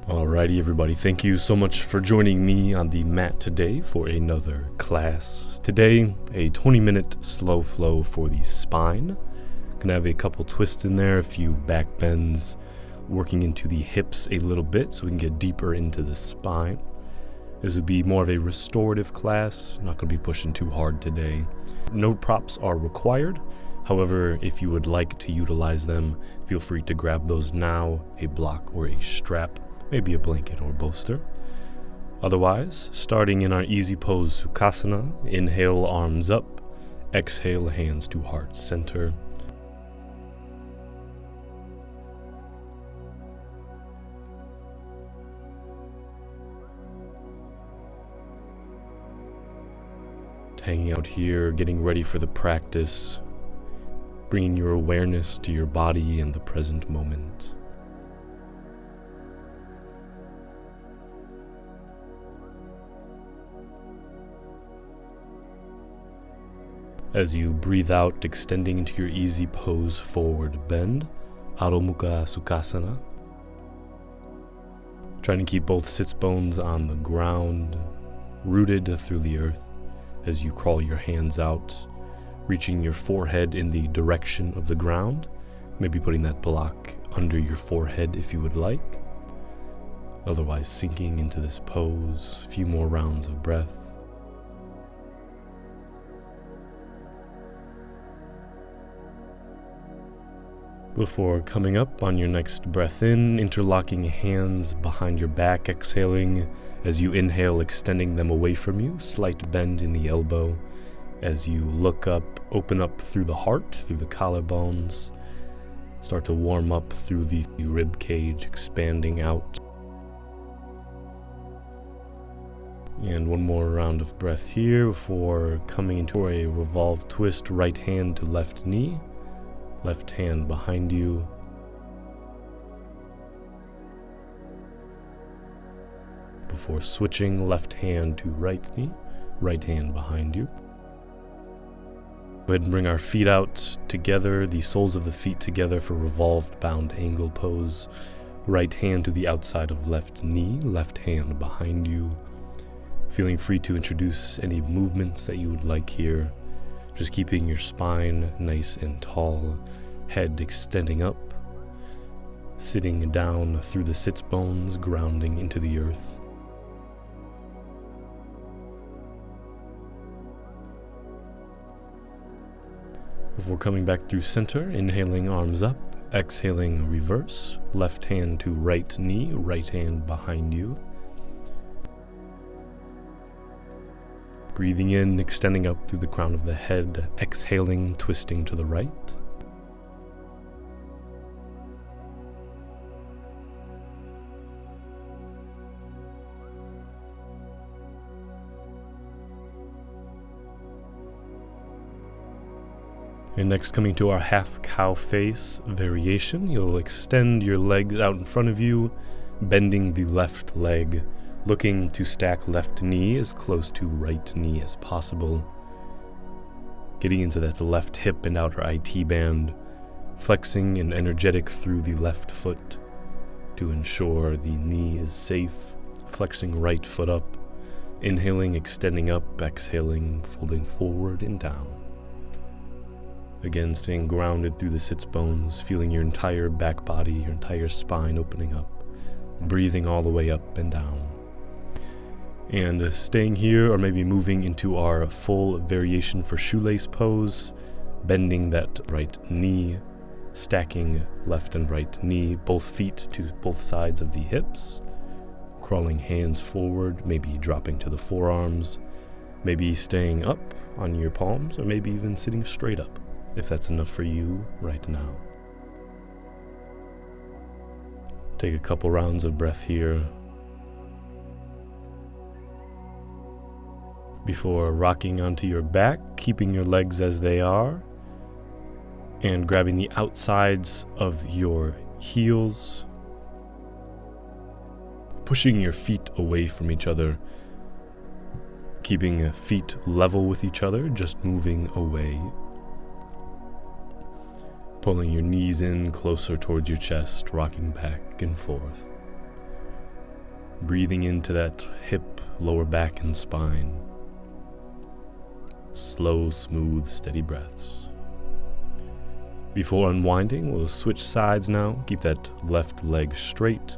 Alrighty everybody, thank you so much for joining me on the mat today for another class. Today, a 20-minute slow flow for the spine. Gonna have a couple twists in there, a few back bends, working into the hips a little bit so we can get deeper into the spine. This would be more of a restorative class, not gonna be pushing too hard today. No props are required. However, if you would like to utilize them, feel free to grab those now, a block or a strap. Maybe a blanket or bolster. Otherwise, starting in our easy pose Sukhasana, inhale arms up, exhale hands to heart center. Hanging out here, getting ready for the practice, bringing your awareness to your body and the present moment. As you breathe out, extending into your easy pose forward bend, Adho Mukha Sukhasana. Trying to keep both sits bones on the ground, rooted through the earth as you crawl your hands out, reaching your forehead in the direction of the ground, maybe putting that block under your forehead if you would like. Otherwise sinking into this pose, a few more rounds of breath. Before coming up on your next breath in, interlocking hands behind your back, exhaling as you inhale, extending them away from you, slight bend in the elbow. As you look up, open up through the heart, through the collarbones, start to warm up through the rib cage, expanding out. And one more round of breath here before coming into a revolve twist, right hand to left knee. Left hand behind you. Before switching, left hand to right knee, right hand behind you. Go ahead and bring our feet out together, the soles of the feet together for revolved bound angle pose. Right hand to the outside of left knee, left hand behind you. Feeling free to introduce any movements that you would like here. Just keeping your spine nice and tall, head extending up, sitting down through the sits bones, grounding into the earth. Before coming back through center, inhaling arms up, exhaling reverse, left hand to right knee, right hand behind you. Breathing in, extending up through the crown of the head, exhaling, twisting to the right. And next, coming to our half cow face variation, you'll extend your legs out in front of you, bending the left leg, looking to stack left knee as close to right knee as possible. Getting into that left hip and outer IT band, flexing and energetic through the left foot to ensure the knee is safe, flexing right foot up, inhaling, extending up, exhaling, folding forward and down. Again, staying grounded through the sits bones, feeling your entire back body, your entire spine opening up, breathing all the way up and down. And staying here, or maybe moving into our full variation for shoelace pose, bending that right knee, stacking left and right knee, both feet to both sides of the hips, crawling hands forward, maybe dropping to the forearms, maybe staying up on your palms, or maybe even sitting straight up, if that's enough for you right now. Take a couple rounds of breath here before rocking onto your back, keeping your legs as they are, and grabbing the outsides of your heels, pushing your feet away from each other, keeping feet level with each other, just moving away. Pulling your knees in closer towards your chest, rocking back and forth. Breathing into that hip, lower back, and spine. Slow, smooth, steady breaths. Before unwinding, we'll switch sides now. Keep that left leg straight.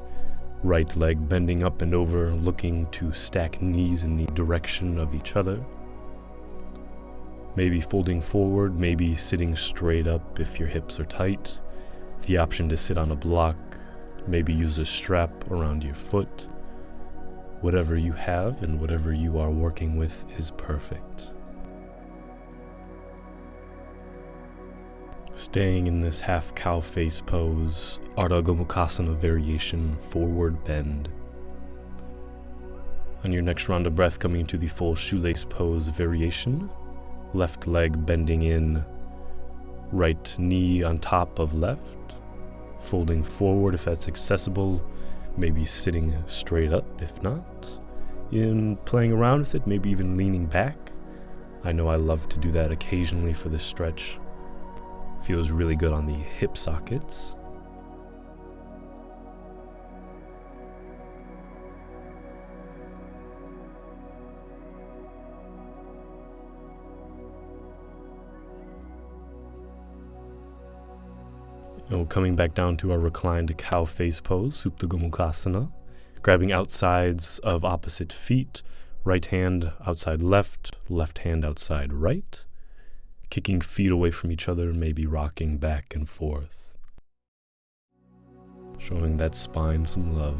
Right leg bending up and over, looking to stack knees in the direction of each other. Maybe folding forward, maybe sitting straight up if your hips are tight. The option to sit on a block, maybe use a strap around your foot. Whatever you have and whatever you are working with is perfect. Staying in this half cow face pose, Ardha Gomukhasana variation, forward bend. On your next round of breath, coming into the full shoelace pose variation, left leg bending in, right knee on top of left, folding forward if that's accessible, maybe sitting straight up if not. In playing around with it, maybe even leaning back. I know I love to do that occasionally for this stretch. Feels really good on the hip sockets. Coming back down to our reclined cow face pose, Supta Gomukhasana. Grabbing outsides of opposite feet, right hand outside left, left hand outside right. Kicking feet away from each other, maybe rocking back and forth. Showing that spine some love.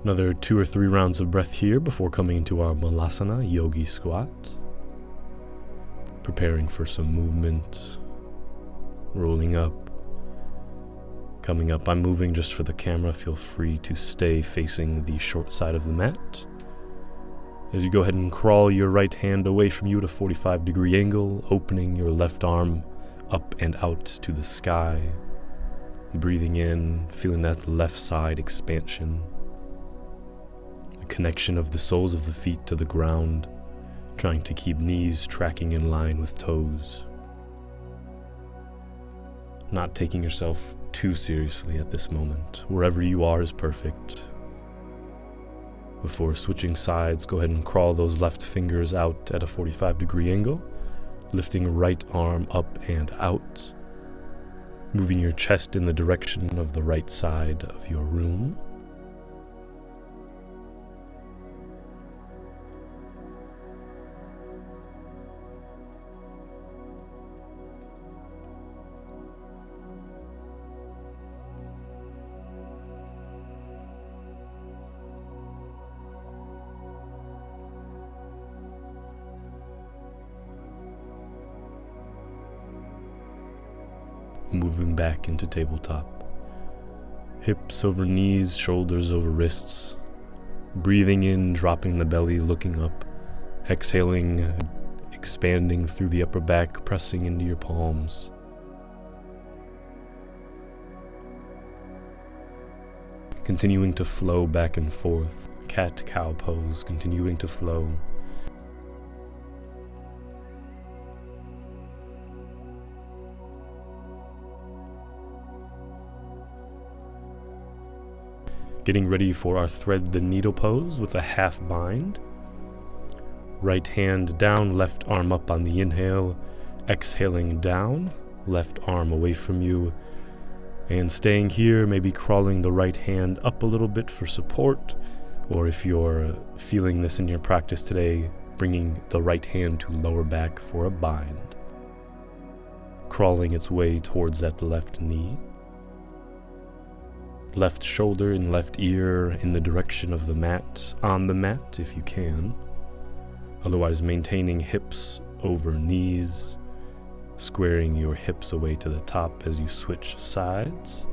Another 2 or 3 rounds of breath here before coming into our Malasana yogi squat. Preparing for some movement. Rolling up. Coming up, I'm moving just for the camera. Feel free to stay facing the short side of the mat. As you go ahead and crawl your right hand away from you at a 45-degree angle, opening your left arm up and out to the sky. Breathing in, feeling that left side expansion. A connection of the soles of the feet to the ground, trying to keep knees tracking in line with toes. Not taking yourself too seriously at this moment. Wherever you are is perfect. Before switching sides, go ahead and crawl those left fingers out at a 45-degree angle, lifting right arm up and out, moving your chest in the direction of the right side of your room. Moving back into tabletop. Hips over knees, shoulders over wrists. Breathing in, dropping the belly, looking up. Exhaling, expanding through the upper back, pressing into your palms. Continuing to flow back and forth. Cat-cow pose, continuing to flow. Getting ready for our thread the needle pose with a half bind. Right hand down, left arm up on the inhale. Exhaling down, left arm away from you. And staying here, maybe crawling the right hand up a little bit for support. Or if you're feeling this in your practice today, bringing the right hand to lower back for a bind. Crawling its way towards that left knee. Left shoulder and left ear in the direction of the mat, on the mat if you can. Otherwise, maintaining hips over knees, squaring your hips away to the top as you switch sides.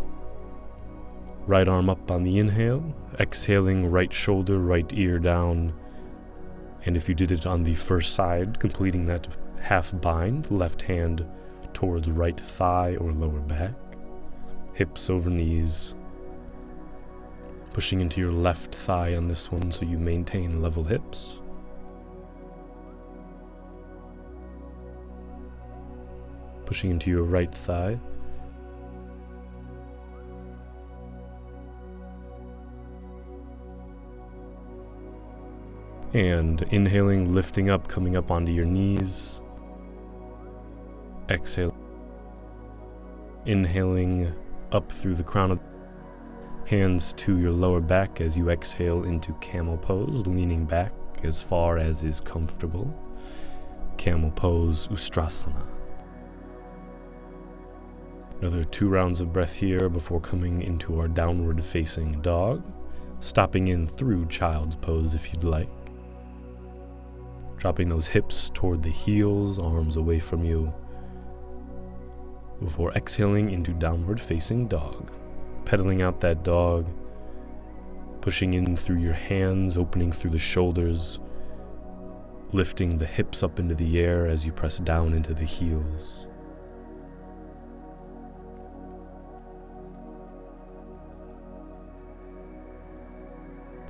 Right arm up on the inhale, exhaling right shoulder, right ear down. And if you did it on the first side, completing that half bind, left hand towards right thigh or lower back. Hips over knees. Pushing into your left thigh on this one so you maintain level hips. Pushing into your right thigh. And inhaling, lifting up, coming up onto your knees. Exhale. Inhaling up through the crown of hands to your lower back as you exhale into camel pose, leaning back as far as is comfortable. Camel pose, Ustrasana. Another 2 rounds of breath here before coming into our downward facing dog, stopping in through child's pose if you'd like. Dropping those hips toward the heels, arms away from you, before exhaling into downward facing dog. Pedaling out that dog, pushing in through your hands, opening through the shoulders, lifting the hips up into the air as you press down into the heels.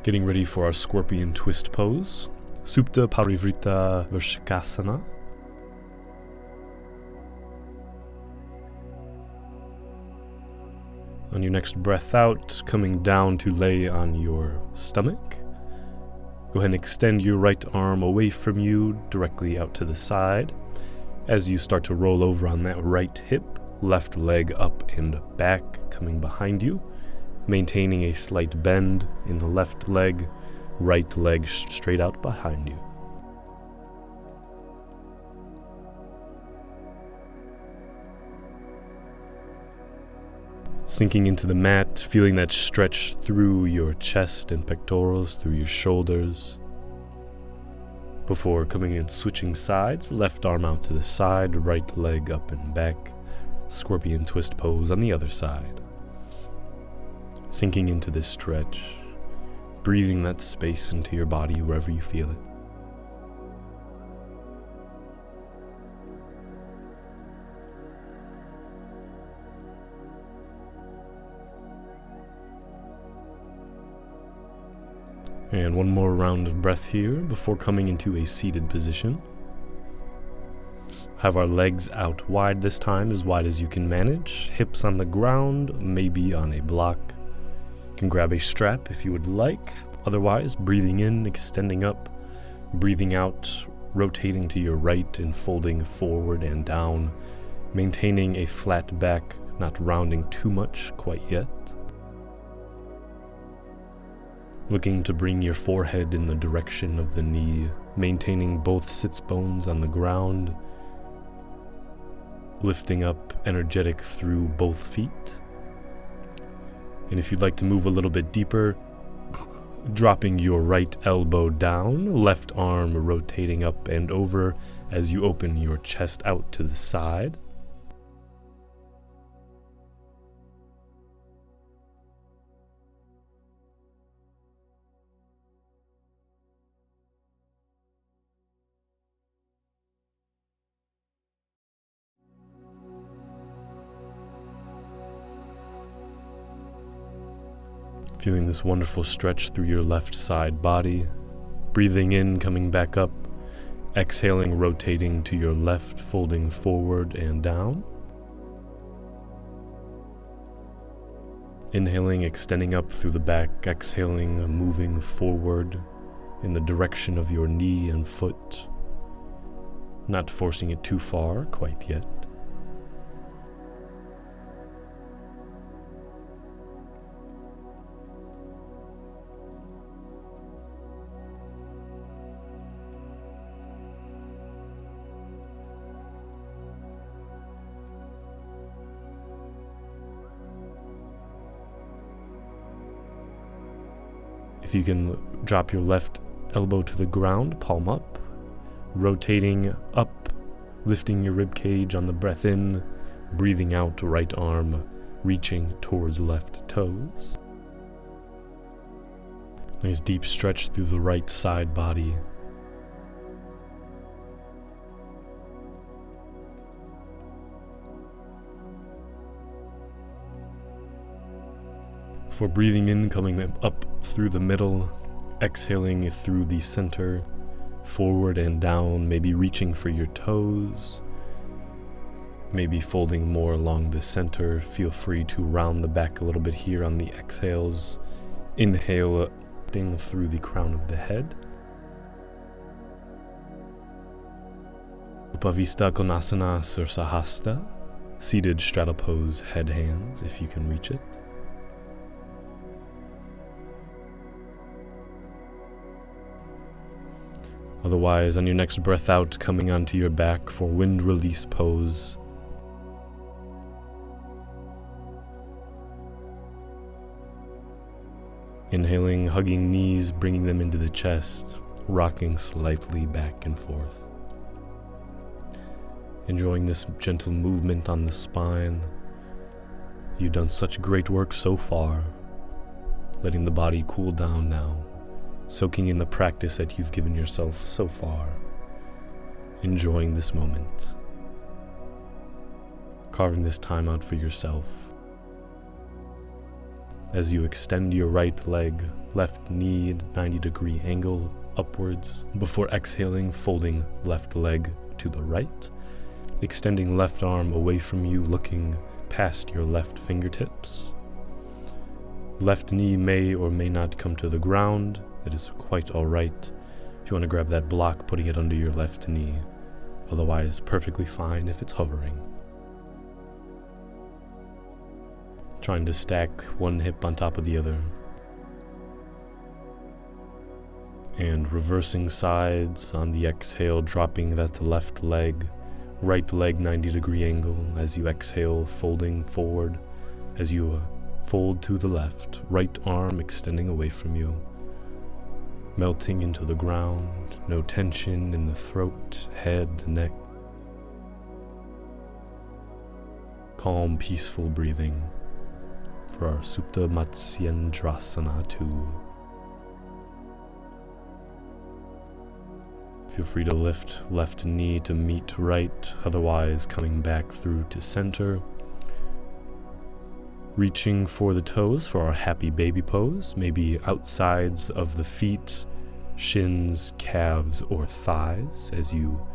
Getting ready for our scorpion twist pose, Supta Parivrita Vrshikasana. On your next breath out, coming down to lay on your stomach. Go ahead and extend your right arm away from you, directly out to the side. As you start to roll over on that right hip, left leg up and back, coming behind you. Maintaining a slight bend in the left leg, right leg straight out behind you. Sinking into the mat, feeling that stretch through your chest and pectorals, through your shoulders. Before coming in, switching sides, left arm out to the side, right leg up and back, scorpion twist pose on the other side. Sinking into this stretch, breathing that space into your body wherever you feel it. And one more round of breath here before coming into a seated position. Have our legs out wide this time, as wide as you can manage. Hips on the ground, maybe on a block. You can grab a strap if you would like. Otherwise, breathing in, extending up, breathing out, rotating to your right and folding forward and down, maintaining a flat back, not rounding too much quite yet. Looking to bring your forehead in the direction of the knee, maintaining both sits bones on the ground, lifting up energetic through both feet. And if you'd like to move a little bit deeper, dropping your right elbow down, left arm rotating up and over as you open your chest out to the side. Feeling this wonderful stretch through your left side body. Breathing in, coming back up. Exhaling, rotating to your left, folding forward and down. Inhaling, extending up through the back. Exhaling, moving forward in the direction of your knee and foot. Not forcing it too far quite yet. If you can drop your left elbow to the ground, palm up, rotating up, lifting your rib cage on the breath in, breathing out, right arm reaching towards left toes. Nice deep stretch through the right side body. For breathing in, coming up through the middle, exhaling through the center, forward and down, maybe reaching for your toes, maybe folding more along the center. Feel free to round the back a little bit here on the exhales. Inhale, through the crown of the head. Upavista Konasana Sursahasta, seated straddle pose, head hands if you can reach it. Otherwise, on your next breath out, coming onto your back for wind release pose. Inhaling, hugging knees, bringing them into the chest, rocking slightly back and forth. Enjoying this gentle movement on the spine. You've done such great work so far. Letting the body cool down now. Soaking in the practice that you've given yourself so far. Enjoying this moment. Carving this time out for yourself. As you extend your right leg, left knee at 90-degree angle upwards, before exhaling, folding left leg to the right, extending left arm away from you, looking past your left fingertips. Left knee may or may not come to the ground. It is quite alright. If you want to grab that block, putting it under your left knee. Otherwise, perfectly fine if it's hovering. Trying to stack one hip on top of the other. And reversing sides on the exhale, dropping that left leg, right leg 90-degree angle as you exhale, folding forward as you fold to the left, right arm extending away from you, melting into the ground, no tension in the throat, head, neck. Calm, peaceful breathing for our Supta Matsyendrasana 2. Feel free to lift left knee to meet right, otherwise coming back through to center. Reaching for the toes for our happy baby pose, maybe outsides of the feet, shins, calves, or thighs as you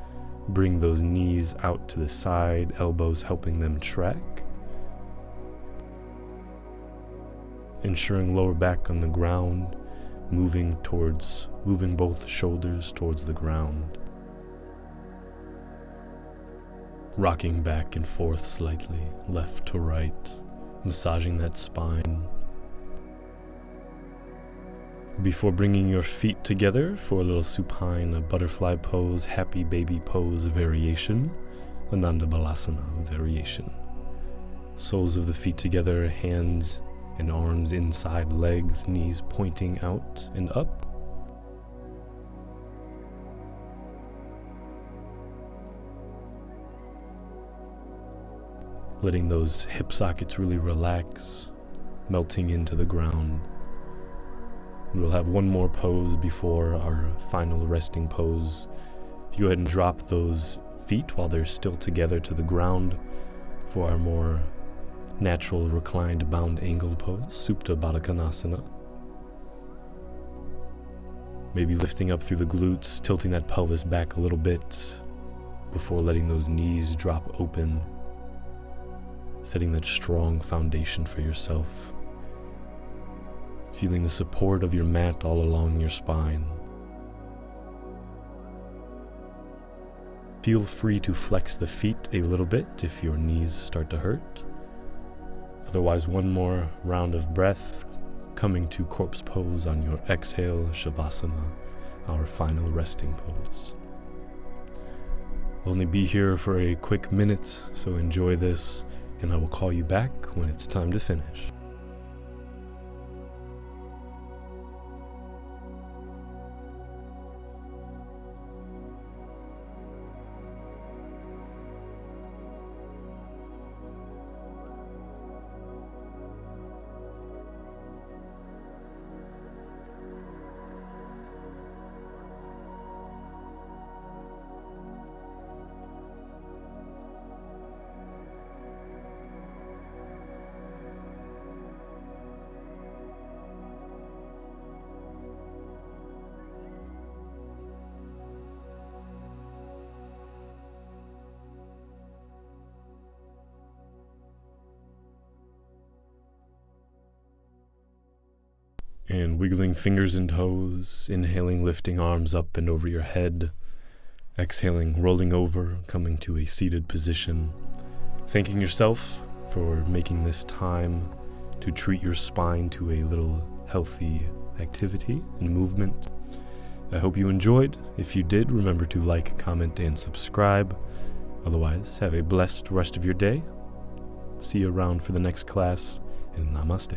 bring those knees out to the side, elbows helping them track. Ensuring lower back on the ground, moving both shoulders towards the ground. Rocking back and forth slightly, left to right, massaging that spine. Before bringing your feet together for a little supine butterfly pose, happy baby pose variation, Ananda Balasana variation. Soles of the feet together, hands and arms inside legs, knees pointing out and up. Letting those hip sockets really relax, melting into the ground. We'll have one more pose before our final resting pose. If you go ahead and drop those feet while they're still together to the ground for our more natural reclined bound angled pose, Supta Baddha Konasana. Maybe lifting up through the glutes, tilting that pelvis back a little bit before letting those knees drop open, setting that strong foundation for yourself. Feeling the support of your mat all along your spine. Feel free to flex the feet a little bit if your knees start to hurt. Otherwise, one more round of breath, coming to corpse pose on your exhale, Shavasana, our final resting pose. We'll only be here for a quick minute, so enjoy this, and I will call you back when it's time to finish. And wiggling fingers and toes, inhaling, lifting arms up and over your head. Exhaling, rolling over, coming to a seated position. Thanking yourself for making this time to treat your spine to a little healthy activity and movement. I hope you enjoyed. If you did, remember to like, comment, and subscribe. Otherwise, have a blessed rest of your day. See you around for the next class, and namaste.